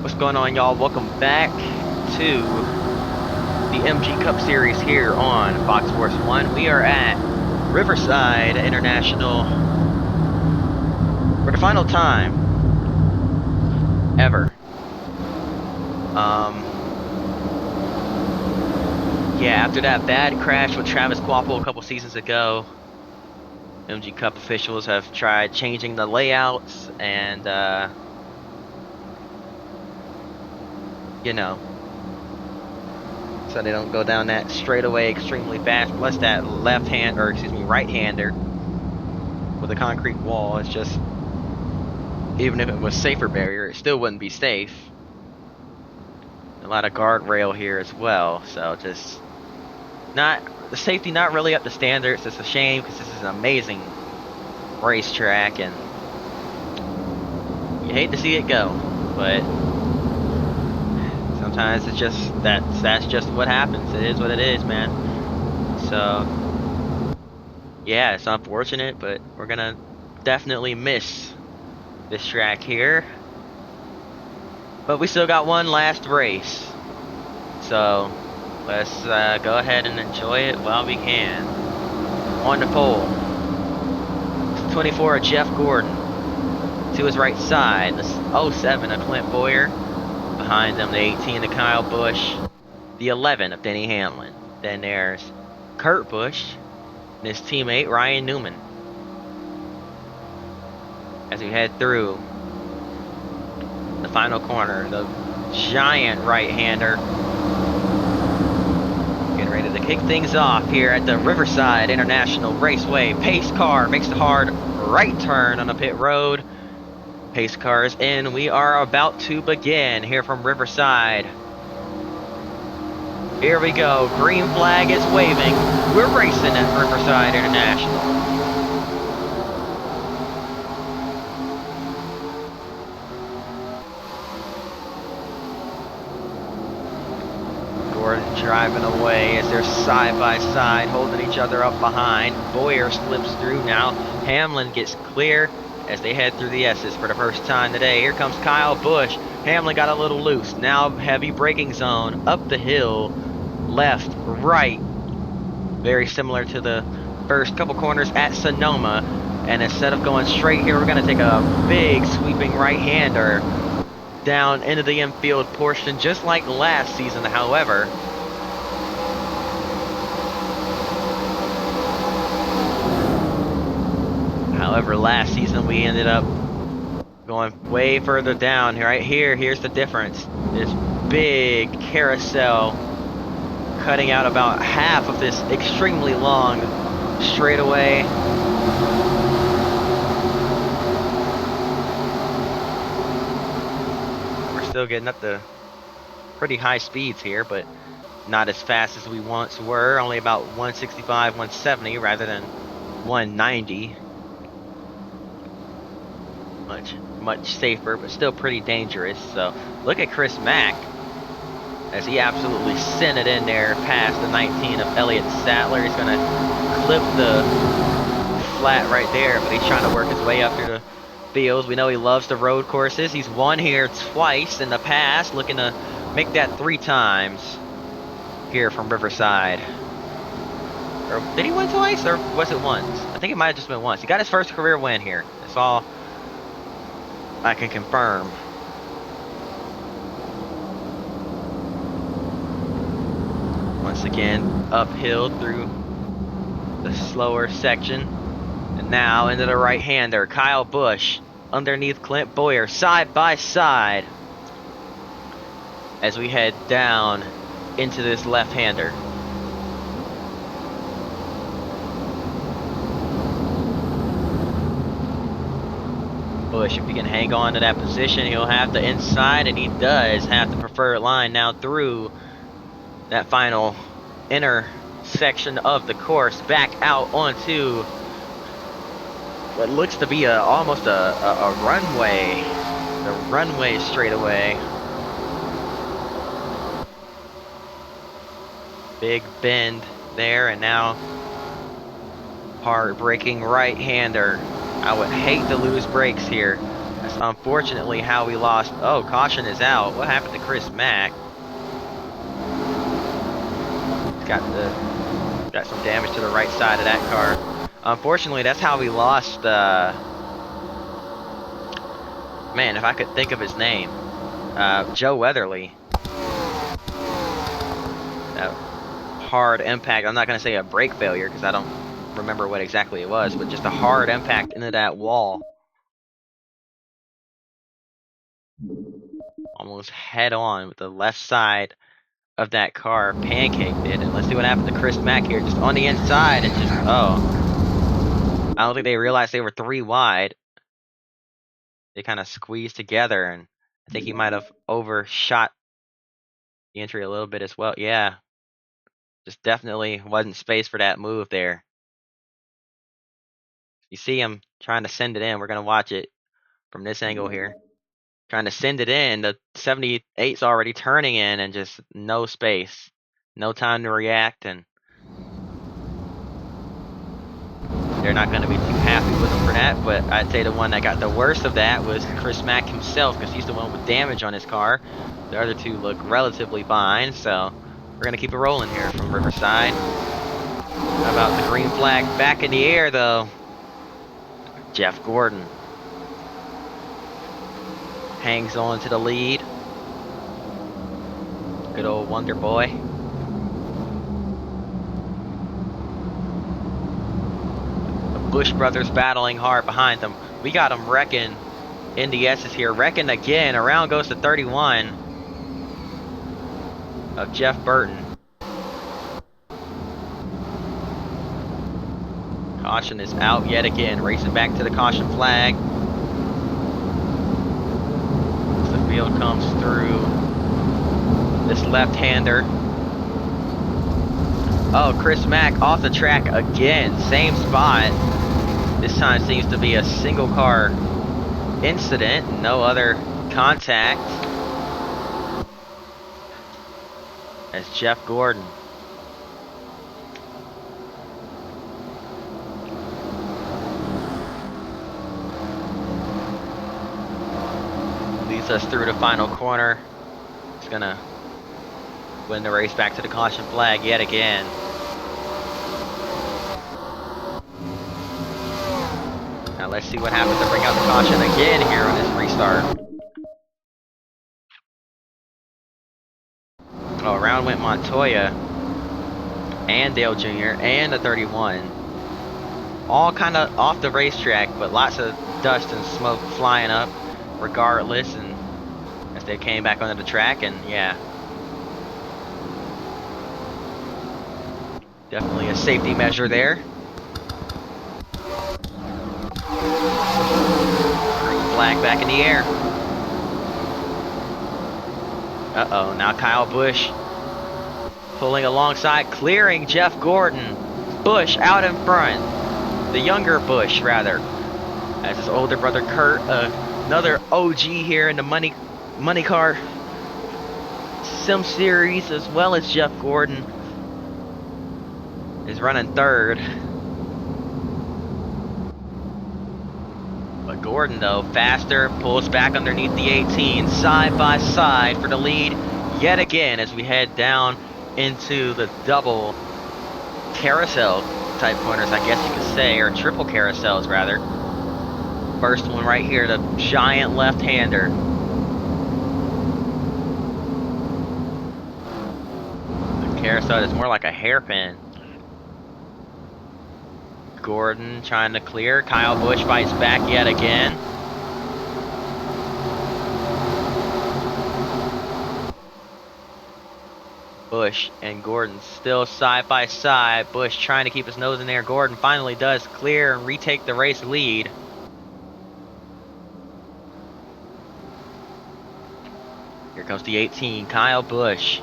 What's going on, y'all? Welcome back to the MG Cup Series here on Fox Force 1. We are at Riverside International for the final time ever. Yeah, after that bad crash with Travis Quapple a couple seasons ago, MG Cup officials have tried changing the layouts and, so they don't go down that straightaway extremely fast. Plus that right-hander with a concrete wall is just, even if it was safer barrier, it still wouldn't be safe. A lot of guardrail here as well, so just the safety not really up to standards. It's a shame because this is an amazing racetrack and you hate to see it go, but sometimes it's just that's just what happens. It is what it is, man. So yeah, it's unfortunate, but we're gonna definitely miss this track here. But we still got one last race, so let's go ahead and enjoy it while we can. On the pole, 24 of Jeff Gordon. To his right side, the 07 of Clint Boyer. Behind them, the 18 of Kyle Busch. The 11 of Denny Hamlin. Then there's Kurt Busch and his teammate Ryan Newman. As we head through the final corner, the giant right-hander getting ready to kick things off here at the Riverside International Raceway. Pace car makes the hard right turn on the pit road. Pace cars in. We are about to begin here from Riverside. Here we go. Green flag is waving. We're racing at Riverside International. Gordon driving away as they're side by side, holding each other up behind. Boyer slips through now. Hamlin gets clear as they head through the S's for the first time today. Here comes Kyle Busch. Hamlin got a little loose. Now heavy braking zone. Up the hill. Left, right. Very similar to the first couple corners at Sonoma. And instead of going straight here, we're going to take a big sweeping right-hander down into the infield portion, just like last season, however. However, last season we ended up going way further down. Right here, here's the difference. This big carousel cutting out about half of this extremely long straightaway. We're still getting up to pretty high speeds here, but not as fast as we once were. Only about 165, 170 rather than 190. Much safer, but still pretty dangerous. So look at Chris Mack as he absolutely sent it in there past the 19 of Elliott Sattler. He's gonna clip the flat right there, but he's trying to work his way up through the fields. We know he loves the road courses. He's won here twice in the past, looking to make that 3 times here from Riverside. Or did he win twice, or was it once? I think it might have just been once. He got his first career win here. That's all I can confirm. Once again, uphill through the slower section. And now into the right-hander, Kyle Busch underneath Clint Boyer, side by side, as we head down into this left-hander. Busch, if he can hang on to that position, he'll have the inside, and he does have the preferred line now through that final inner section of the course, back out onto what looks to be almost a runway, the runway straightaway. Big bend there, and now hard braking right-hander. I would hate to lose brakes here. That's unfortunately how we lost. Oh, caution is out. What happened to Chris Mack? Got some damage to the right side of that car. Unfortunately, that's how we lost. Man, if I could think of his name, Joe Weatherly. Hard impact. I'm not gonna say a brake failure because I don't remember what exactly it was, but just a hard impact into that wall. Almost head on with the left side of that car pancaked it. And let's see what happened to Chris Mack here, just on the inside and just, oh. I don't think they realized they were 3 wide. They kind of squeezed together, and I think he might have overshot the entry a little bit as well. Yeah. Just definitely wasn't space for that move there. You see him trying to send it in. We're going to watch it from this angle here. Trying to send it in. The 78's already turning in and just no space. No time to react, and they're not going to be too happy with him for that. But I'd say the one that got the worst of that was Chris Mack himself, because he's the one with damage on his car. The other two look relatively fine, so we're going to keep it rolling here from Riverside. How about the green flag back in the air, though? Jeff Gordon hangs on to the lead. Good old Wonder Boy. The Bush brothers battling hard behind them. We got them wrecking. NDS is here, wrecking again. Around goes to 31 of Jeff Burton. Caution is out yet again, racing back to the caution flag. As the field comes through, this left-hander. Oh, Chris Mack off the track again, same spot. This time seems to be a single car incident, no other contact. As Jeff Gordon leads us through the final corner. He's gonna win the race back to the caution flag yet again. Now let's see what happens to bring out the caution again here on this restart. Oh, around went Montoya and Dale Jr. and the 31. All kind of off the racetrack, but lots of dust and smoke flying up regardless, and as they came back onto the track, and yeah. Definitely a safety measure there. Green flag back in the air. Uh-oh, now Kyle Busch pulling alongside, clearing Jeff Gordon. Busch out in front. The younger Busch, rather. As his older brother Kurt, another OG here in the money car sim series, as well as Jeff Gordon, is running third. But Gordon, though, faster, pulls back underneath the 18, side by side for the lead yet again as we head down into the double carousel type corners, I guess you could say, or triple carousels rather. First one right here, the giant left-hander. The carousel is more like a hairpin. Gordon trying to clear. Kyle Busch fights back yet again. Busch and Gordon still side by side. Busch trying to keep his nose in there. Gordon finally does clear and retake the race lead. Here comes the 18, Kyle Busch.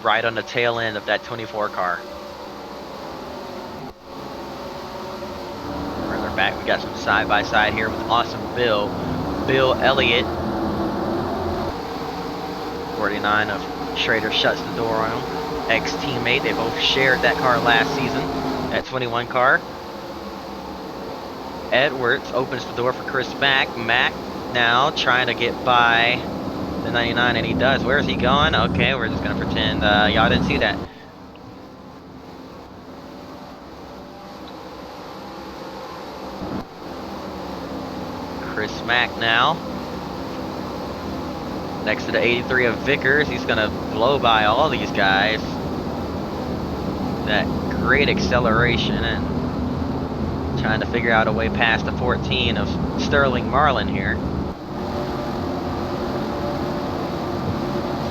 Right on the tail end of that 24 car. Further back, we got some side by side here with Awesome Bill Elliott. 49 of Schrader shuts the door on him. Ex-teammate, they both shared that car last season, that 21 car. Edwards opens the door for Chris Mack. Mack now trying to get by the 99, and he does. Where is he going? Okay, we're just going to pretend y'all didn't see that. Chris Mack now. Next to the 83 of Vickers, he's going to blow by all these guys. That great acceleration and trying to figure out a way past the 14 of Sterling Marlin here.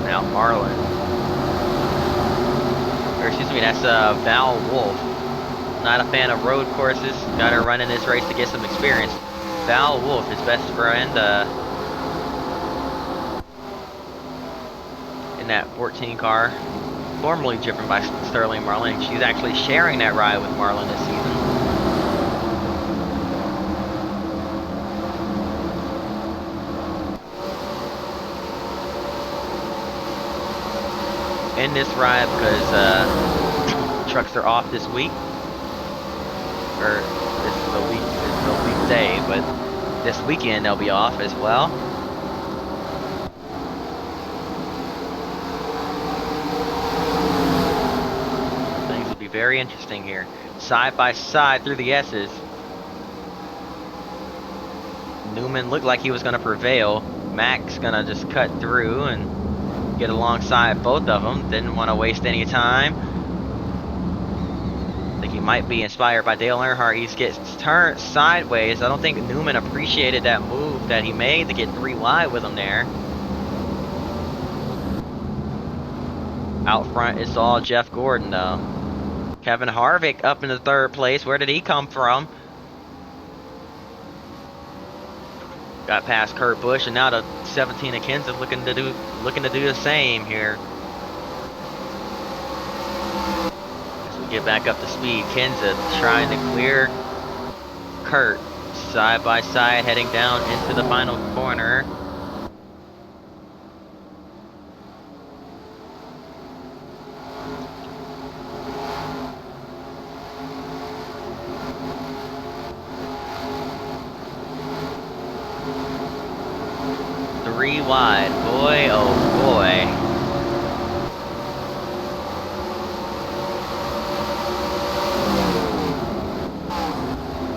Now Marlin. Or excuse me, that's Val Wolf. Not a fan of road courses. Got to run in this race to get some experience. Val Wolf, his best friend, in that 14 car, formerly driven by Sterling Marlin. She's actually sharing that ride with Marlin this season. In this ride because trucks are off this week, or this is a weekday, but this weekend they'll be off as well. Things will be very interesting here, side by side through the S's. Newman looked like he was going to prevail. Mack's going to just cut through and get alongside both of them. Didn't want to waste any time. I think he might be inspired by Dale Earnhardt. He gets turned sideways. I don't think Newman appreciated that move that he made to get 3 wide with him there. Out front, it's all Jeff Gordon though. Kevin Harvick up in the 3rd place. Where did he come from? Got past Kurt Busch, and now the 17 of Kenseth looking to do the same here. As we get back up to speed, Kenseth trying to clear Kurt side by side, heading down into the final corner. Wide. Boy, oh boy.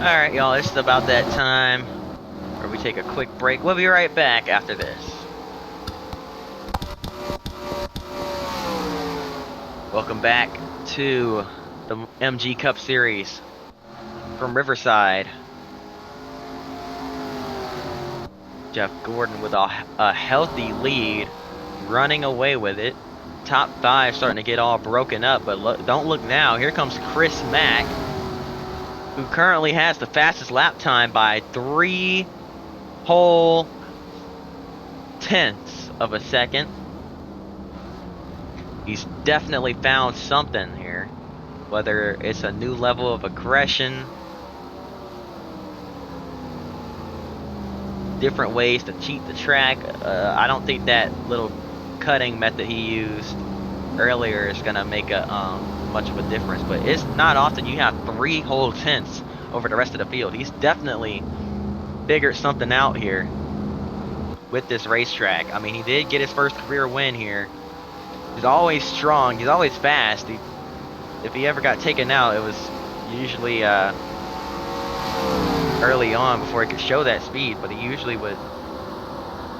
Alright, y'all, it's about that time where we take a quick break. We'll be right back after this. Welcome back to the MG Cup Series from Riverside. Jeff Gordon with a healthy lead, running away with it. Top 5 starting to get all broken up, but don't look now. Here comes Chris Mack, who currently has the fastest lap time by 3 whole tenths of a second. He's definitely found something here, whether it's a new level of aggression, different ways to cheat the track. I don't think that little cutting method he used earlier is gonna make a much of a difference, but it's not often you have 3 whole tenths over the rest of the field. He's definitely figured something out here with this racetrack. I mean, he did get his first career win here. He's always strong, he's always fast. If he ever got taken out, it was usually early on before he could show that speed, but he usually would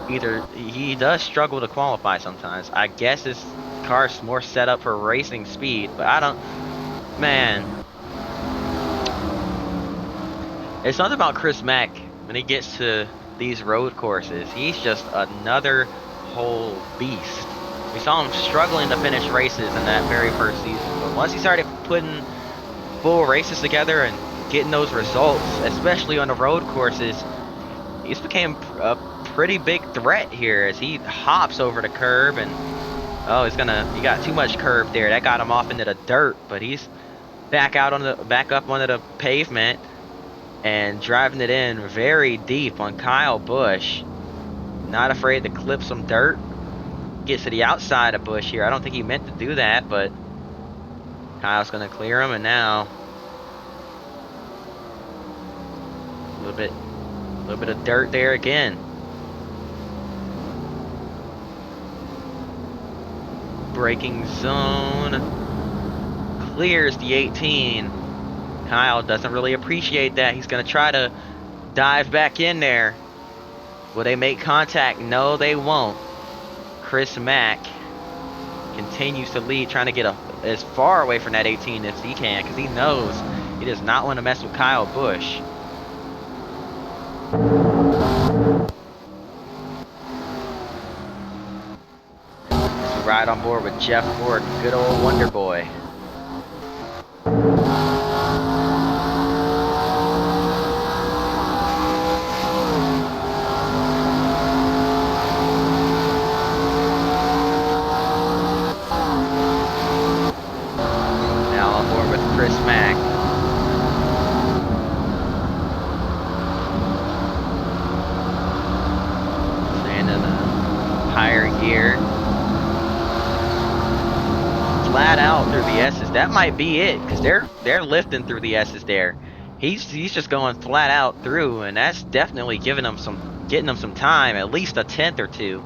he does struggle to qualify sometimes. I guess his car's more set up for racing speed, but I don't, man. It's something about Chris Mack when he gets to these road courses. He's just another whole beast. We saw him struggling to finish races in that very first season, but once he started putting full races together and getting those results, especially on the road courses, he's became a pretty big threat here as he hops over the curb and he got too much curb there. That got him off into the dirt, but he's back up onto the pavement and driving it in very deep on Kyle Busch. Not afraid to clip some dirt. Gets to the outside of Bush here. I don't think he meant to do that, but Kyle's going to clear him, and now a little bit of dirt there again. Braking zone. Clears the 18. Kyle doesn't really appreciate that. He's going to try to dive back in there. Will they make contact? No, they won't. Chris Mack continues to lead, trying to get as far away from that 18 as he can, because he knows he does not want to mess with Kyle Busch. As we ride on board with Jeff Gordon, good old Wonder Boy. Chris Mack. Staying in the higher gear. Flat out through the S's. That might be it, because they're lifting through the S's there. He's just going flat out through, and that's definitely getting him some time, at least a tenth or two.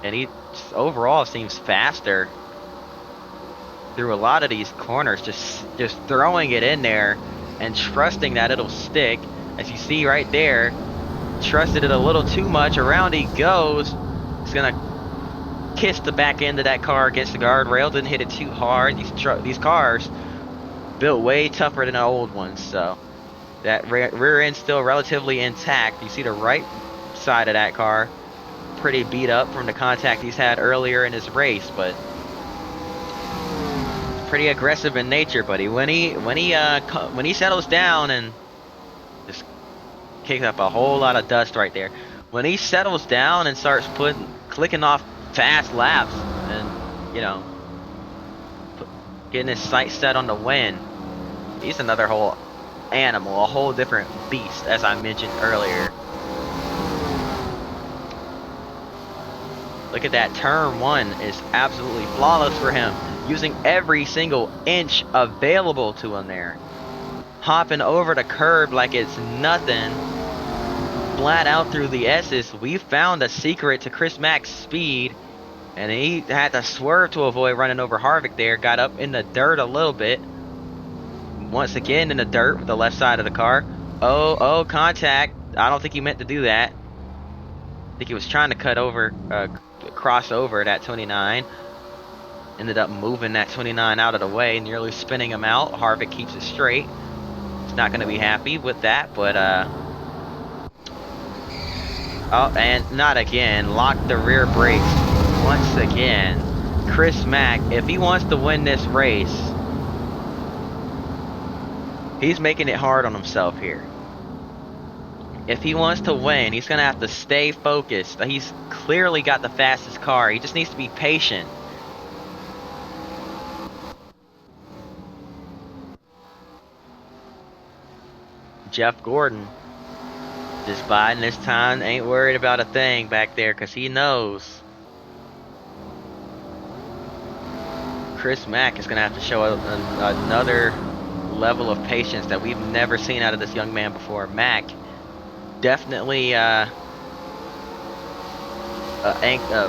And he just overall seems faster through a lot of these corners, just throwing it in there and trusting that it'll stick. As you see right there, trusted it a little too much. Around he goes. He's gonna kiss the back end of that car against the guardrail. Didn't hit it too hard. These cars built way tougher than the old ones, so that rear end's still relatively intact. You see the right side of that car pretty beat up from the contact he's had earlier in his race, but pretty aggressive in nature. But when he settles down and just kicks up a whole lot of dust right there, when he settles down and starts clicking off fast laps and getting his sights set on the win, he's another whole animal, a whole different beast, as I mentioned earlier. Look at that, turn one is absolutely flawless for him, using every single inch available to him there. Hopping over the curb like it's nothing, flat out through the S's. We found a secret to Chris Mack's speed, and he had to swerve to avoid running over Harvick there. Got up in the dirt a little bit. Once again in the dirt with the left side of the car. Oh, contact. I don't think he meant to do that. I think he was trying to cross over that 29. Ended up moving that 29 out of the way, nearly spinning him out. Harvick keeps it straight. He's not going to be happy with that, but oh, and not again. Locked the rear brakes once again. Chris Mack, if he wants to win this race, he's making it hard on himself here. If he wants to win, he's going to have to stay focused. He's clearly got the fastest car. He just needs to be patient. Jeff Gordon just biding his time, ain't worried about a thing back there, because he knows Chris Mack is going to have to show another level of patience that we've never seen out of this young man before. Mack, definitely a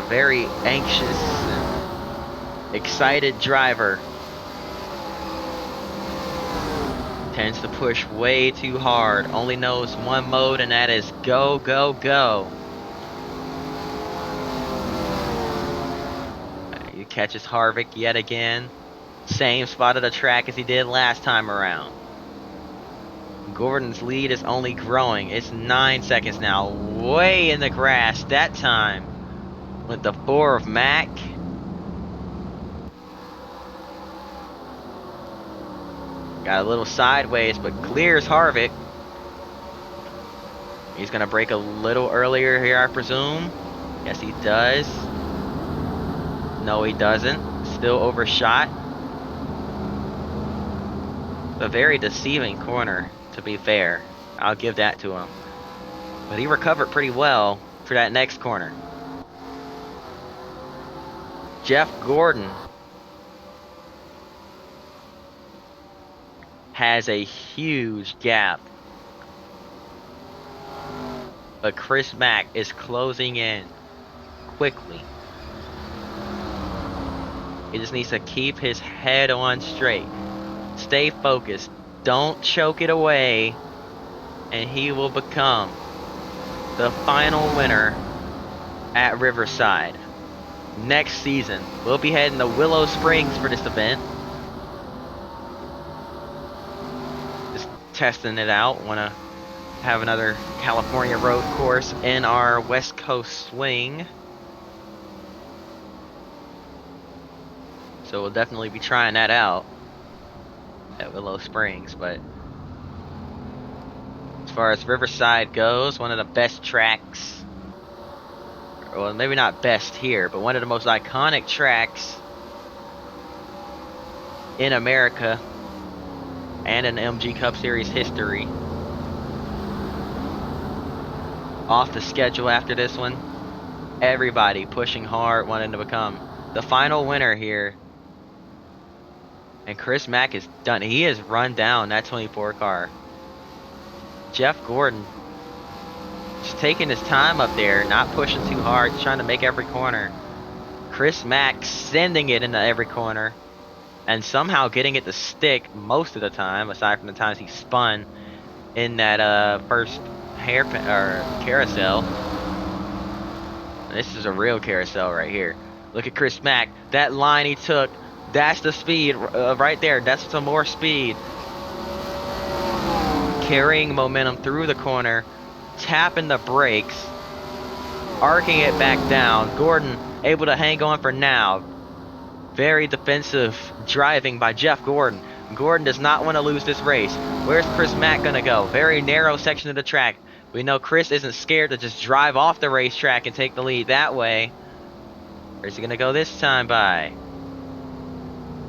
very anxious and excited driver. Tends to push way too hard. Only knows one mode, and that is go, go, go. He catches Harvick yet again. Same spot of the track as he did last time around. Gordon's lead is only growing. It's 9 seconds now. Way in the grass that time with the 4 of Mack. Got a little sideways, but clears Harvick. He's going to brake a little earlier here, I presume. Yes, he does. No, he doesn't. Still overshot. A very deceiving corner, to be fair. I'll give that to him. But he recovered pretty well for that next corner. Jeff Gordon has a huge gap, but Chris Mack is closing in quickly. He just needs to keep his head on straight. Stay focused. Don't choke it away. And he will become the final winner at Riverside. Next season, we'll be heading to Willow Springs for this event. Just testing it out. Want to have another California road course in our West Coast swing. So we'll definitely be trying that out at Willow Springs. But as far as Riverside goes, one of the best tracks, well, maybe not best here, but one of the most iconic tracks in America and in MG Cup Series history. Off the schedule after this one. Everybody pushing hard, wanting to become the final winner here. And Chris Mack is done. He has run down that 24 car. Jeff Gordon just taking his time up there, not pushing too hard, trying to make every corner. Chris Mack sending it into every corner and somehow getting it to stick most of the time, aside from the times he spun in that first hairpin or carousel. This is a real carousel right here. Look at Chris Mack. That line he took, that's the speed right there. That's some more speed. Carrying momentum through the corner, tapping the brakes, arcing it back down. Gordon able to hang on for now. Very defensive driving by Jeff Gordon. Gordon does not want to lose this race. Where's Chris Mack going to go? Very narrow section of the track. We know Chris isn't scared to just drive off the racetrack and take the lead that way. Where's he going to go this time by?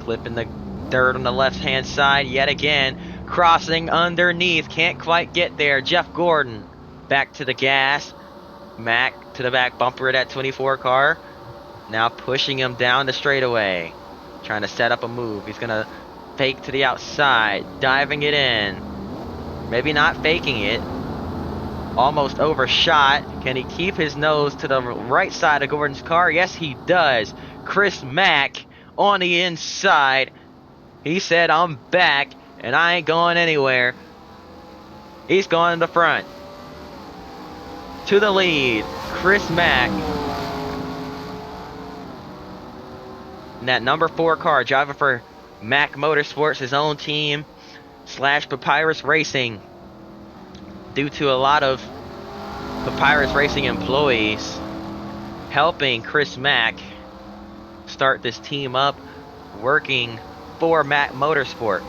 Clipping the dirt on the left-hand side yet again. Crossing underneath. Can't quite get there. Jeff Gordon back to the gas. Mack to the back bumper of that 24 car. Now pushing him down the straightaway. Trying to set up a move. He's going to fake to the outside. Diving it in. Maybe not faking it. Almost overshot. Can he keep his nose to the right side of Gordon's car? Yes, he does. Chris Mack on the inside. He said, I'm back and I ain't going anywhere. He's going to the front. To the lead. Chris Mack. And that number 4 car driving for Mack Motorsports, his own team, / Papyrus Racing. Due to a lot of Papyrus Racing employees helping Chris Mack start this team up, working for Mack Motorsports.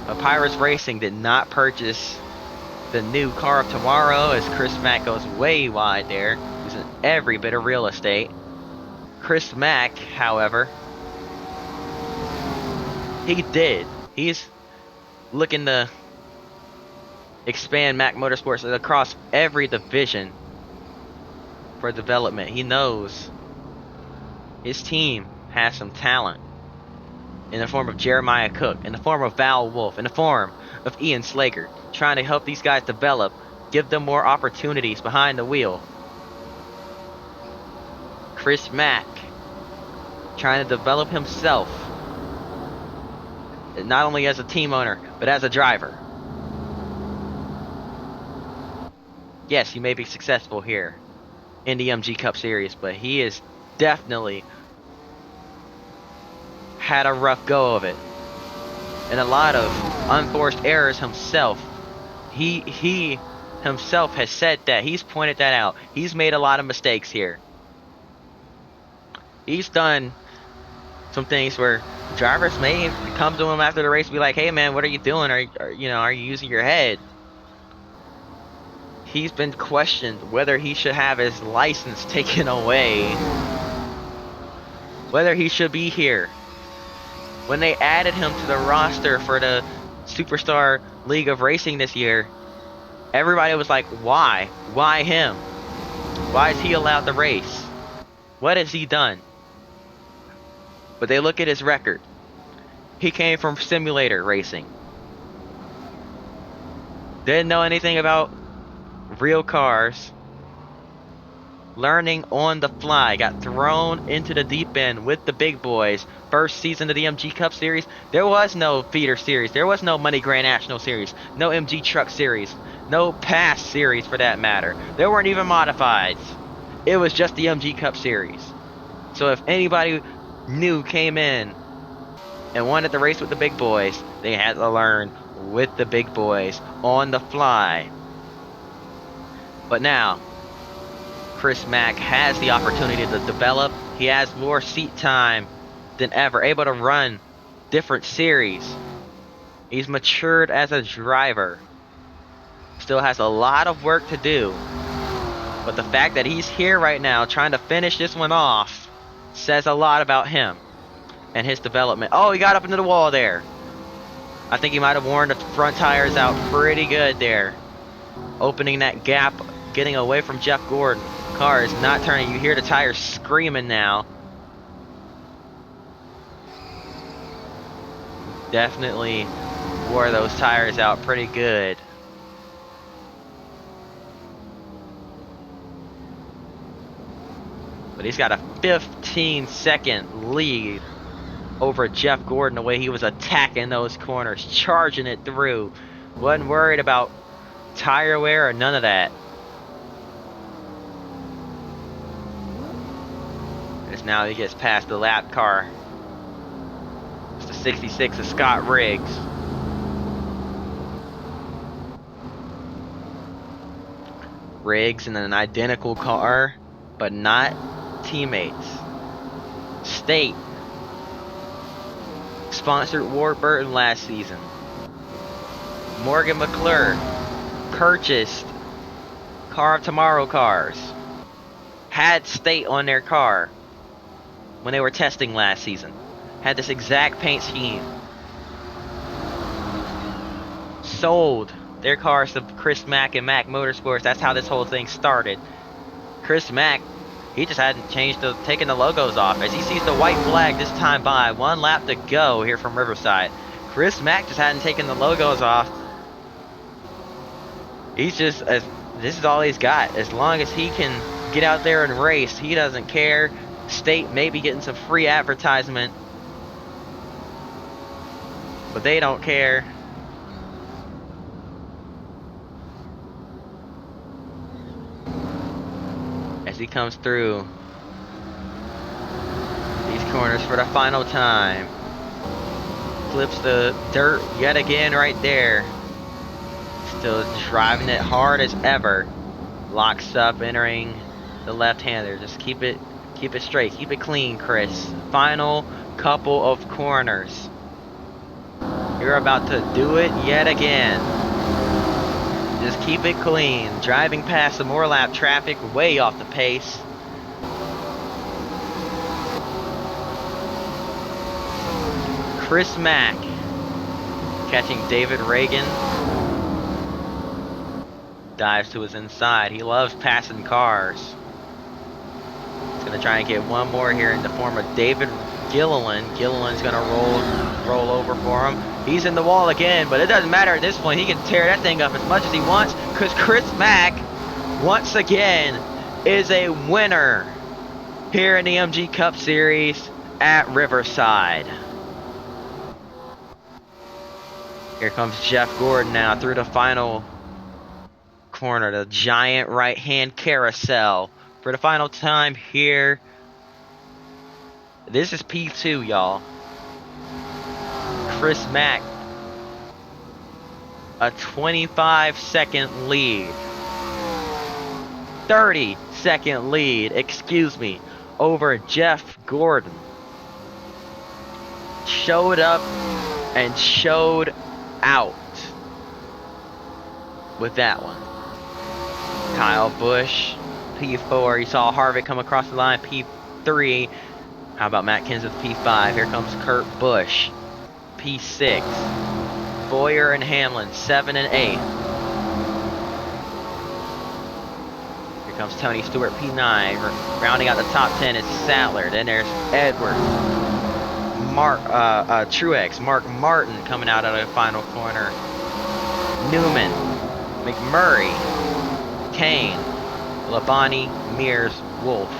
Papyrus Racing did not purchase the new car of tomorrow, as Chris Mack goes way wide there, using every bit of real estate. Chris Mack, however, he did. He's looking to expand Mack Motorsports across every division for development. He knows his team has some talent in the form of Jeremiah Cook, in the form of Val Wolf, in the form of Ian Slager, trying to help these guys develop, give them more opportunities behind the wheel. Chris Mack trying to develop himself, not only as a team owner, but as a driver. Yes, he may be successful here in the MG Cup Series, but he is definitely had a rough go of it. And a lot of unforced errors himself. He himself has said that. He's pointed that out. He's made a lot of mistakes here. He's done some things where drivers may come to him after the race and be like, hey man, what are you doing? Are you using your head? He's been questioned whether he should have his license taken away, whether he should be here. When they added him to the roster for the Superstar League of Racing this year, Everybody was like, why? Why him? Why is he allowed to race? What has he done? But they look at his record. He came from simulator racing. Didn't know anything about real cars. Learning on the fly. Got thrown into the deep end with the big boys. First season of the MG Cup Series. There was no feeder series. There was no Money Grand National Series. No MG Truck Series. No Pass Series for that matter. There weren't even modifieds. It was just the MG Cup Series. So if anybody new came in and wanted to race with the big boys, they had to learn with the big boys on the fly. But now, Chris Mack has the opportunity to develop. He has more seat time than ever, able to run different series. He's matured as a driver. Still has a lot of work to do. But the fact that he's here right now trying to finish this one off says a lot about him and his development. Oh, he got up into the wall there. I think he might have worn the front tires out pretty good there. Opening that gap, getting away from Jeff Gordon. Car is not turning. You hear the tires screaming now. Definitely wore those tires out pretty good. But he's got a 15-second lead over Jeff Gordon, the way he was attacking those corners, charging it through. Wasn't worried about tire wear or none of that. As now he gets past the lap car. It's the 66 of Scott Riggs. Riggs in an identical car, but not teammates. State sponsored Warburton last season. Morgan McClure purchased Car of Tomorrow cars. Had State on their car when they were testing last season. Had this exact paint scheme. Sold their cars to Chris Mack and Mack Motorsports. That's how this whole thing started. Chris Mack, he just hadn't taken the logos off. As he sees the white flag this time by, 1 lap to go here from Riverside. Chris Mack just hadn't taken the logos off. He's just, this is all he's got. As long as he can get out there and race, he doesn't care. State maybe getting some free advertisement, but they don't care. As he comes through these corners for the final time. Flips the dirt yet again right there. Still driving it hard as ever. Locks up, entering the left-hander. Just keep it straight. Keep it clean, Chris. Final couple of corners. You're about to do it yet again. Just keep it clean. Driving past the more lap traffic, way off the pace. Chris Mack catching David Reagan. Dives to his inside. He loves passing cars. He's going to try and get one more here in the form of David Gilliland. Gilliland's going to roll over for him. He's in the wall again, but it doesn't matter at this point. He can tear that thing up as much as he wants, because Chris Mack, once again, is a winner here in the MG Cup Series at Riverside. Here comes Jeff Gordon now through the final corner, the giant right-hand carousel for the final time here. This is P2, y'all. Chris Mack, a 25-second lead. 30-second lead, excuse me, over Jeff Gordon. Showed up and showed out with that one. Kyle Busch, P4. You saw Harvick come across the line, P3. How about Matt Kenseth, P5? Here comes Kurt Busch, P6. Boyer and Hamlin, 7 and 8. comes Tony Stewart, P9. Rounding out the top 10 is Sattler. Then there's Edwards. Truex, Mark Martin coming out of the final corner. Newman, McMurray, Kane, Labonte, Mears, Wolf.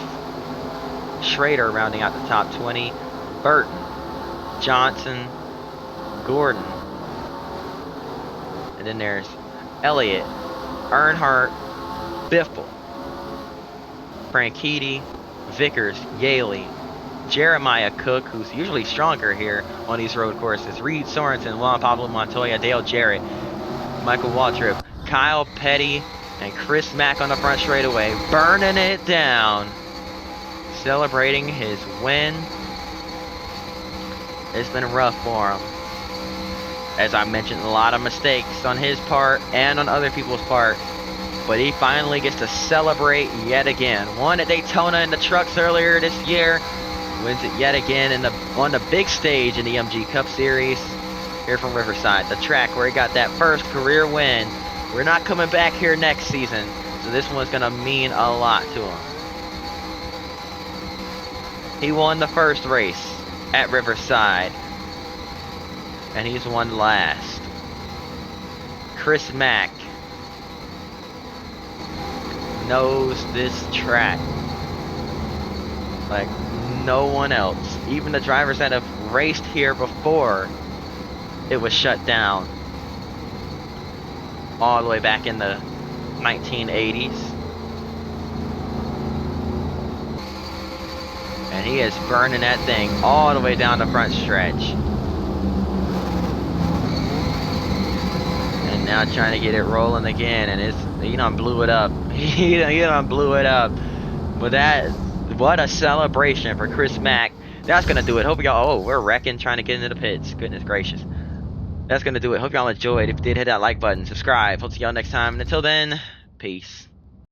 Schrader rounding out the top 20. Burton, Johnson, Gordon. And then there's Elliott, Earnhardt, Biffle, Franchitti, Vickers, Yaley, Jeremiah Cook, who's usually stronger here on these road courses, Reed Sorensen, Juan Pablo Montoya, Dale Jarrett, Michael Waltrip, Kyle Petty, and Chris Mack on the front straightaway, burning it down, celebrating his win. It's been rough for him. As I mentioned, a lot of mistakes on his part and on other people's part. But he finally gets to celebrate yet again. Won at Daytona in the trucks earlier this year. Wins it yet again on the big stage in the MG Cup Series here from Riverside, the track where he got that first career win. We're not coming back here next season, so this one's going to mean a lot to him. He won the first race at Riverside, and he's won last. Chris Mack knows this track like no one else. Even the drivers that have raced here before, it was shut down all the way back in the 1980s. And he is burning that thing all the way down the front stretch. And now trying to get it rolling again, and he done blew it up. he done blew it up. But what a celebration for Chris Mack. That's gonna do it. Hope y'all. Oh, we're wrecking, trying to get into the pits. Goodness gracious. That's gonna do it. Hope y'all enjoyed. If you did, hit that like button, subscribe. Hope to see y'all next time. And until then, peace.